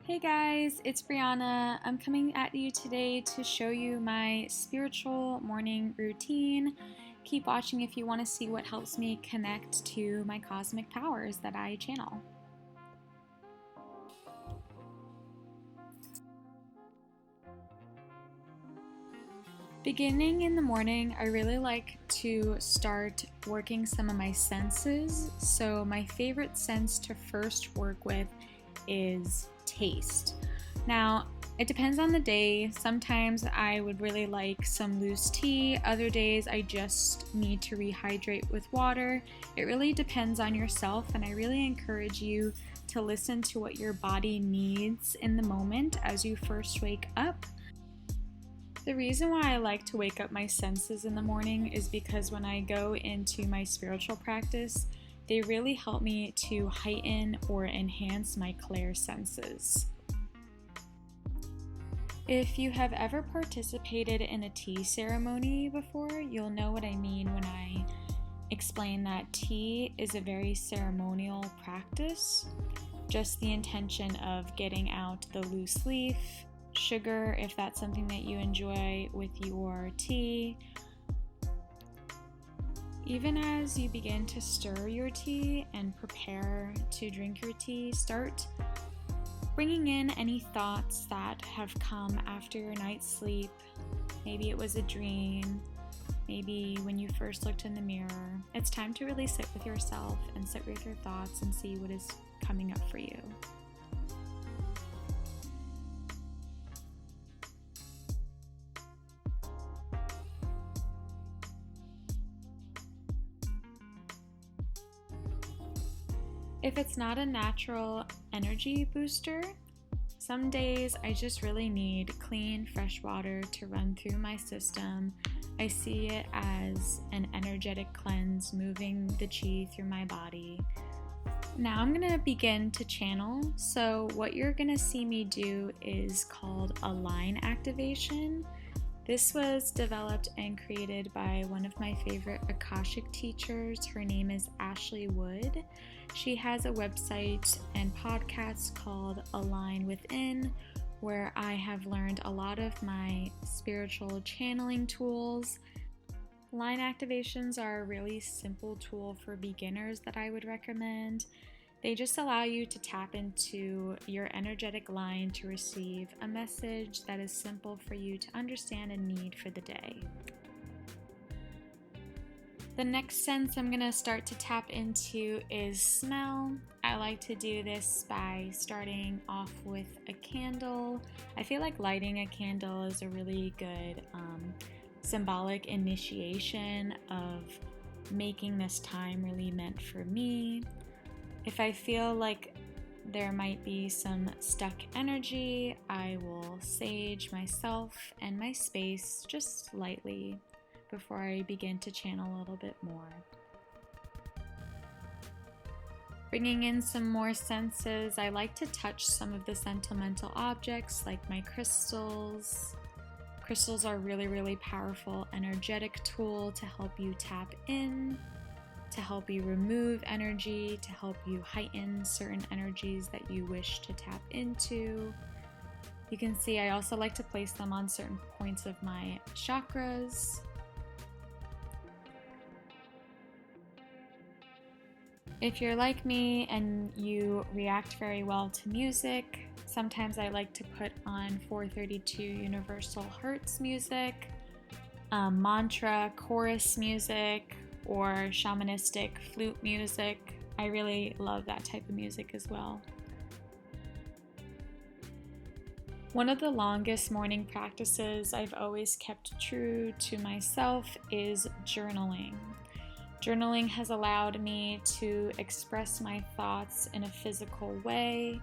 Hey guys, it's Brianna. I'm coming at you today to show you my spiritual morning routine. Keep watching if you want to see what helps me connect to my cosmic powers that I channel. Beginning in the morning, I really like to start working some of my senses. So my favorite sense to first work with is taste. Now, it depends on the day. Sometimes I would really like some loose tea. Other days I just need to rehydrate with water. It really depends on yourself, and I really encourage you to listen to what your body needs in the moment as you first wake up. The reason why I like to wake up my senses in the morning is because when I go into my spiritual practice, they really help me to heighten or enhance my clairsenses. If you have ever participated in a tea ceremony before, you'll know what I mean when I explain that tea is a very ceremonial practice. Just the intention of getting out the loose leaf, sugar if that's something that you enjoy with your tea. Even as you begin to stir your tea and prepare to drink your tea, start bringing in any thoughts that have come after your night's sleep. Maybe it was a dream, maybe when you first looked in the mirror. It's time to really sit with yourself and sit with your thoughts and see what is coming up for you. If it's not a natural energy booster, some days I just really need clean, fresh water to run through my system. I see it as an energetic cleanse, moving the chi through my body. Now I'm going to begin to channel. So what you're going to see me do is called a line activation. This was developed and created by one of my favorite Akashic teachers. Her name is Ashley Wood. She has a website and podcast called Align Within, where I have learned a lot of my spiritual channeling tools. Line activations are a really simple tool for beginners that I would recommend. They just allow you to tap into your energetic line to receive a message that is simple for you to understand and need for the day. The next sense I'm going to start to tap into is smell. I like to do this by starting off with a candle. I feel like lighting a candle is a really good symbolic initiation of making this time really meant for me. If I feel like there might be some stuck energy, I will sage myself and my space just lightly before I begin to channel a little bit more. Bringing in some more senses, I like to touch some of the sentimental objects like my crystals. Crystals are really, really powerful, energetic tool to help you tap in, to help you remove energy, to help you heighten certain energies that you wish to tap into. You can see I also like to place them on certain points of my chakras. If you're like me and you react very well to music, sometimes I like to put on 432 Universal Hertz music, mantra, chorus music, or shamanistic flute music. I really love that type of music as well. One of the longest morning practices I've always kept true to myself is journaling. Journaling has allowed me to express my thoughts in a physical way.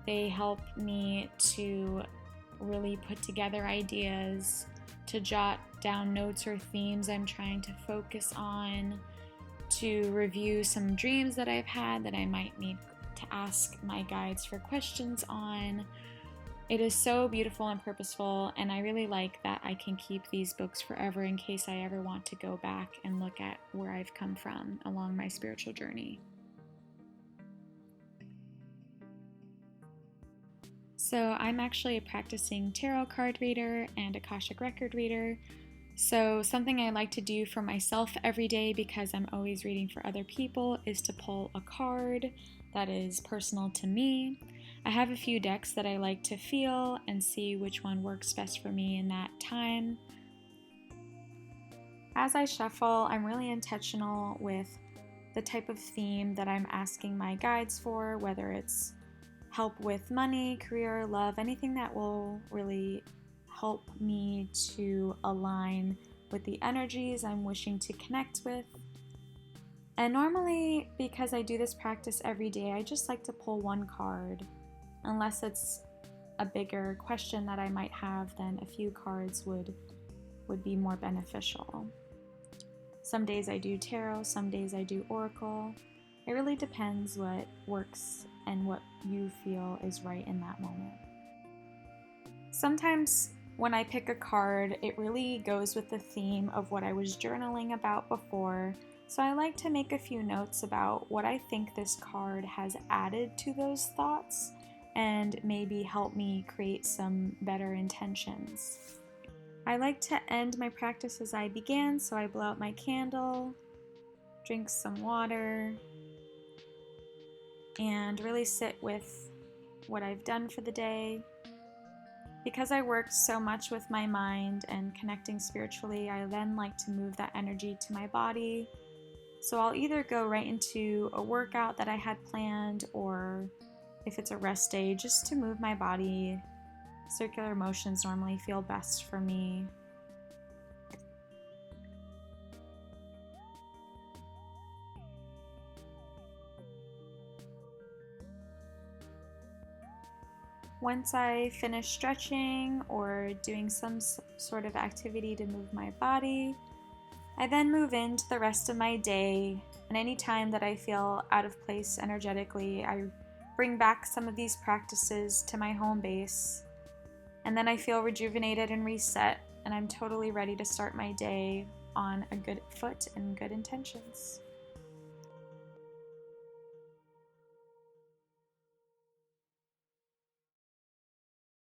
They help me to really put together ideas, to jot down notes or themes I'm trying to focus on, to review some dreams that I've had that I might need to ask my guides for questions on. It is so beautiful and purposeful, and I really like that I can keep these books forever in case I ever want to go back and look at where I've come from along my spiritual journey. So I'm actually a practicing tarot card reader and Akashic record reader. So something I like to do for myself every day, because I'm always reading for other people, is to pull a card that is personal to me. I have a few decks that I like to feel and see which one works best for me in that time. As I shuffle, I'm really intentional with the type of theme that I'm asking my guides for, whether it's help with money, career, love, anything that will really help me to align with the energies I'm wishing to connect with. And normally, because I do this practice every day, I just like to pull one card. Unless it's a bigger question that I might have, then a few cards would be more beneficial. Some days I do tarot, some days I do oracle. It really depends what works and what you feel is right in that moment. Sometimes when I pick a card, it really goes with the theme of what I was journaling about before, so I like to make a few notes about what I think this card has added to those thoughts and maybe help me create some better intentions. I like to end my practice as I began, so I blow out my candle, drink some water, and really sit with what I've done for the day. Because I worked so much with my mind and connecting spiritually, I then like to move that energy to my body. So I'll either go right into a workout that I had planned, or if it's a rest day, just to move my body. Circular motions normally feel best for me. Once I finish stretching or doing some sort of activity to move my body, I then move into the rest of my day, and any time that I feel out of place energetically, I bring back some of these practices to my home base, and then I feel rejuvenated and reset, and I'm totally ready to start my day on a good foot and good intentions.